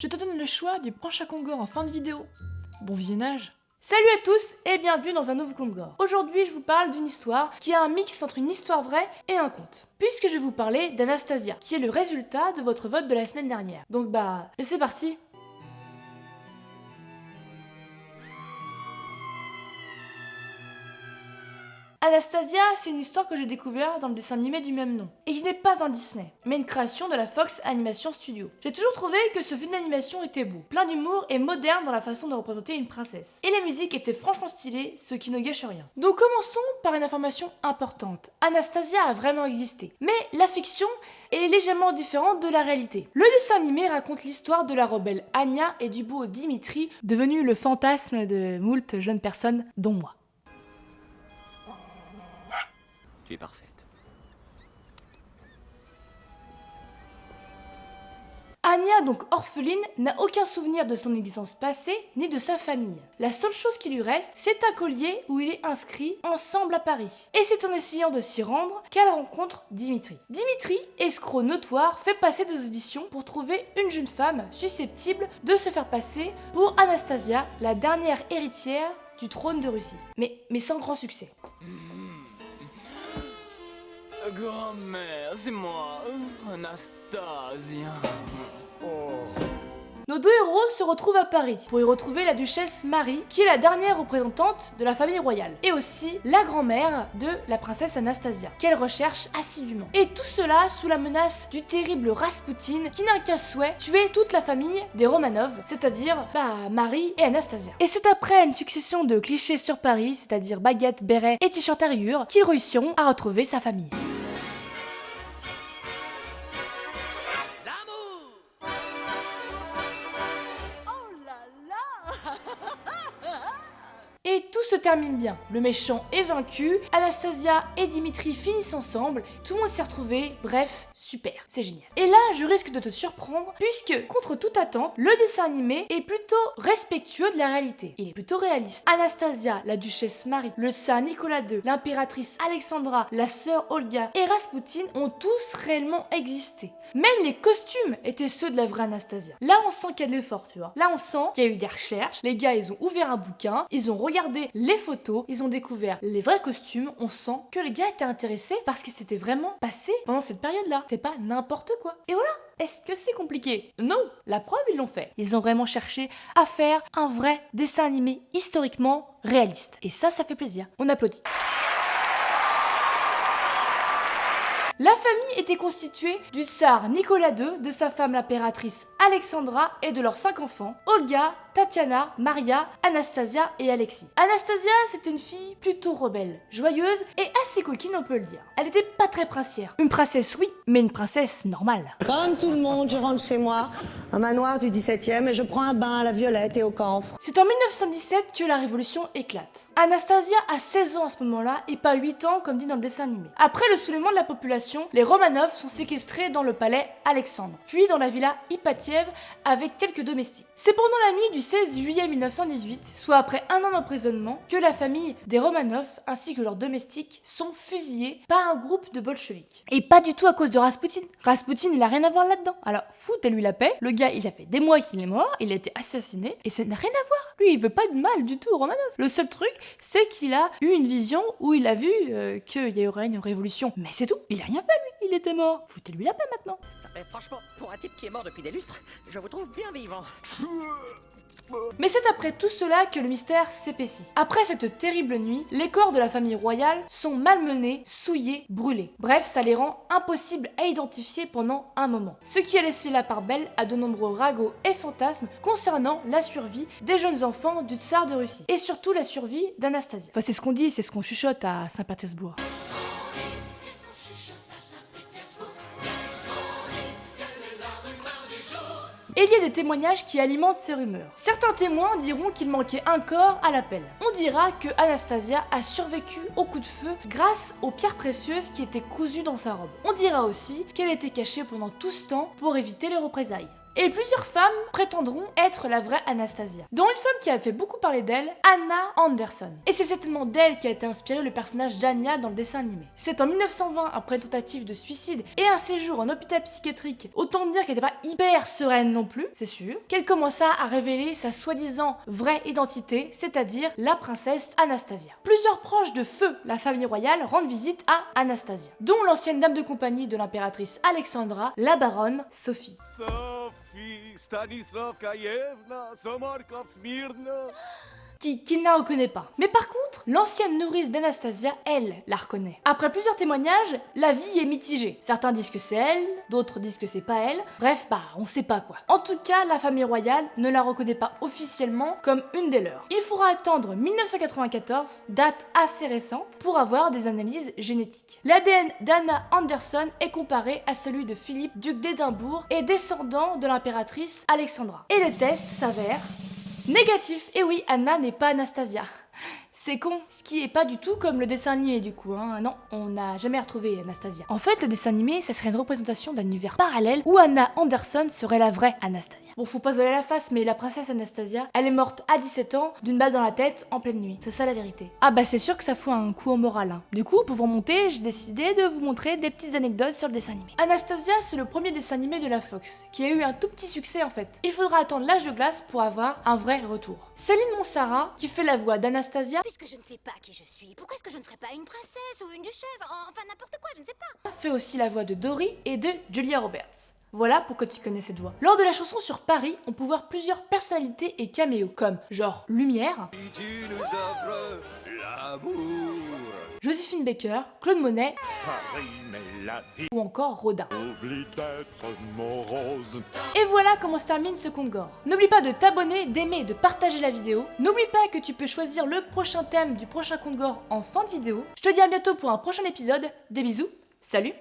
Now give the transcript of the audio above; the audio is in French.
Je te donne le choix du prochain Kongor en fin de vidéo. Bon visionnage. Salut à tous et bienvenue dans un nouveau Kongor. Aujourd'hui je vous parle d'une histoire qui a un mix entre une histoire vraie et un conte. Puisque je vais vous parler d'Anastasia, qui est le résultat de votre vote de la semaine dernière. Donc c'est parti. Anastasia, c'est une histoire que j'ai découverte dans le dessin animé du même nom, et qui n'est pas un Disney, mais une création de la Fox Animation Studio. J'ai toujours trouvé que ce film d'animation était beau, plein d'humour et moderne dans la façon de représenter une princesse. Et les musiques étaient franchement stylées, ce qui ne gâche rien. Donc commençons par une information importante. Anastasia a vraiment existé, mais la fiction est légèrement différente de la réalité. Le dessin animé raconte l'histoire de la rebelle Anya et du beau Dimitri, devenu le fantasme de moult jeunes personnes, dont moi. Tu es parfaite. Anya, donc orpheline, n'a aucun souvenir de son existence passée ni de sa famille. La seule chose qui lui reste, c'est un collier où il est inscrit « Ensemble à Paris ». Et c'est en essayant de s'y rendre qu'elle rencontre Dimitri. Dimitri, escroc notoire, fait passer des auditions pour trouver une jeune femme susceptible de se faire passer pour Anastasia, la dernière héritière du trône de Russie. Mais sans grand succès. Grand-mère, c'est moi, Anastasia. Nos deux héros se retrouvent à Paris pour y retrouver la duchesse Marie, qui est la dernière représentante de la famille royale, et aussi la grand-mère de la princesse Anastasia, qu'elle recherche assidûment. Et tout cela sous la menace du terrible Rasputin, qui n'a qu'un souhait, tuer toute la famille des Romanov, c'est-à-dire Marie et Anastasia. Et c'est après une succession de clichés sur Paris, c'est-à-dire baguettes, bérets et t-shirts à rayures, qu'ils réussiront à retrouver sa famille. Et tout se termine bien. Le méchant est vaincu, Anastasia et Dimitri finissent ensemble, tout le monde s'est retrouvé, bref, super, c'est génial. Et là, je risque de te surprendre, puisque, contre toute attente, le dessin animé est plutôt respectueux de la réalité. Il est plutôt réaliste. Anastasia, la duchesse Marie, le tsar Nicolas II, l'impératrice Alexandra, la sœur Olga et Rasputin ont tous réellement existé. Même les costumes étaient ceux de la vraie Anastasia. Là, on sent qu'il y a de l'effort, tu vois. Là, on sent qu'il y a eu des recherches. Les gars, ils ont ouvert un bouquin, ils ont regardé les photos, ils ont découvert les vrais costumes. On sent que les gars étaient intéressés parce que c'était vraiment passé pendant cette période-là. C'était pas n'importe quoi. Et voilà. Est-ce que c'est compliqué? Non. La preuve, ils l'ont fait. Ils ont vraiment cherché à faire un vrai dessin animé historiquement réaliste. Et ça fait plaisir. On applaudit. La famille était constituée du tsar Nicolas II, de sa femme l'impératrice Alexandra et de leurs 5 enfants, Olga, Tatiana, Maria, Anastasia et Alexis. Anastasia, c'était une fille plutôt rebelle, joyeuse et assez coquine, on peut le dire. Elle était pas très princière. Une princesse, oui, mais une princesse normale. Comme tout le monde, je rentre chez moi, un manoir du 17e, et je prends un bain à la violette et au camphre. C'est en 1917 que la révolution éclate. Anastasia a 16 ans à ce moment-là et pas 8 ans comme dit dans le dessin animé. Après le soulèvement de la population, les Romanov sont séquestrés dans le palais Alexandre, puis dans la villa Ipatiev avec quelques domestiques. C'est pendant la nuit du 16 juillet 1918, soit après un an d'emprisonnement, que la famille des Romanov ainsi que leurs domestiques sont fusillés par un groupe de bolcheviks. Et pas du tout à cause de Rasputin. Rasputin, il a rien à voir là-dedans. Alors, foutez-lui la paix. Le gars, il a fait des mois qu'il est mort, il a été assassiné, et ça n'a rien à voir. Lui, il veut pas de mal du tout aux Romanov. Le seul truc, c'est qu'il a eu une vision où il a vu qu'il y aurait une révolution. Mais c'est tout. Il a rien fait, lui. Il était mort. Foutez-lui la paix maintenant. Mais franchement, pour un type qui est mort depuis des lustres, je vous trouve bien vivant. Mais c'est après tout cela que le mystère s'épaissit. Après cette terrible nuit, les corps de la famille royale sont malmenés, souillés, brûlés. Bref, ça les rend impossibles à identifier pendant un moment. Ce qui a laissé la part belle à de nombreux ragots et fantasmes concernant la survie des jeunes enfants du tsar de Russie. Et surtout la survie d'Anastasia. Enfin, c'est ce qu'on dit, c'est ce qu'on chuchote à Saint-Pétersbourg. Et il y a des témoignages qui alimentent ces rumeurs. Certains témoins diront qu'il manquait un corps à l'appel. On dira que Anastasia a survécu au coup de feu grâce aux pierres précieuses qui étaient cousues dans sa robe. On dira aussi qu'elle était cachée pendant tout ce temps pour éviter les représailles. Et plusieurs femmes prétendront être la vraie Anastasia, dont une femme qui a fait beaucoup parler d'elle, Anna Anderson. Et c'est certainement d'elle qui a été inspiré le personnage d'Anya dans le dessin animé. C'est en 1920, après une tentative de suicide et un séjour en hôpital psychiatrique, autant dire qu'elle n'était pas hyper sereine non plus, c'est sûr, qu'elle commença à révéler sa soi-disant vraie identité, c'est-à-dire la princesse Anastasia. Plusieurs proches de feu la famille royale rendent visite à Anastasia, dont l'ancienne dame de compagnie de l'impératrice Alexandra, la baronne Sophie. Sophie Stanislavkaïevna, Somarkov Smirna. Qui ne la reconnaît pas. Mais par contre, l'ancienne nourrice d'Anastasia, elle, la reconnaît. Après plusieurs témoignages, la vie est mitigée. Certains disent que c'est elle, d'autres disent que c'est pas elle. Bref, on sait pas quoi. En tout cas, la famille royale ne la reconnaît pas officiellement comme une des leurs. Il faudra attendre 1994, date assez récente, pour avoir des analyses génétiques. L'ADN d'Anna Anderson est comparé à celui de Philippe, duc d'Édimbourg et descendant de l'impératrice Alexandra. Et le test s'avère négatif. Et oui, Anna n'est pas Anastasia. C'est con, ce qui est pas du tout comme le dessin animé du coup, hein. Non, on n'a jamais retrouvé Anastasia. En fait, le dessin animé, ça serait une représentation d'un univers parallèle où Anna Anderson serait la vraie Anastasia. Bon, faut pas se voiler la face, mais la princesse Anastasia, elle est morte à 17 ans d'une balle dans la tête en pleine nuit. C'est ça la vérité. Ah bah c'est sûr que ça fout un coup au moral, hein. Du coup, pour vous remonter, j'ai décidé de vous montrer des petites anecdotes sur le dessin animé. Anastasia, c'est le premier dessin animé de la Fox, qui a eu un tout petit succès en fait. Il faudra attendre l'âge de glace pour avoir un vrai retour. Céline Monsara, qui fait la voix d'Anastasia, Puisque je ne sais pas qui je suis, pourquoi est-ce que je ne serais pas une princesse ou une duchesse? Enfin, n'importe quoi, je ne sais pas. fait aussi la voix de Dory et de Julia Roberts. Voilà pourquoi tu connais cette voix. Lors de la chanson sur Paris, on peut voir plusieurs personnalités et caméos, comme genre Lumière, Tu nous offres l'amour. Joséphine Baker, Claude Monet Paris, mais la vie ou encore Rodin. oublie d'être morose. Et voilà comment se termine ce conte gore. N'oublie pas de t'abonner, d'aimer et de partager la vidéo. N'oublie pas que tu peux choisir le prochain thème du prochain conte gore en fin de vidéo. Je te dis à bientôt pour un prochain épisode. Des bisous, salut!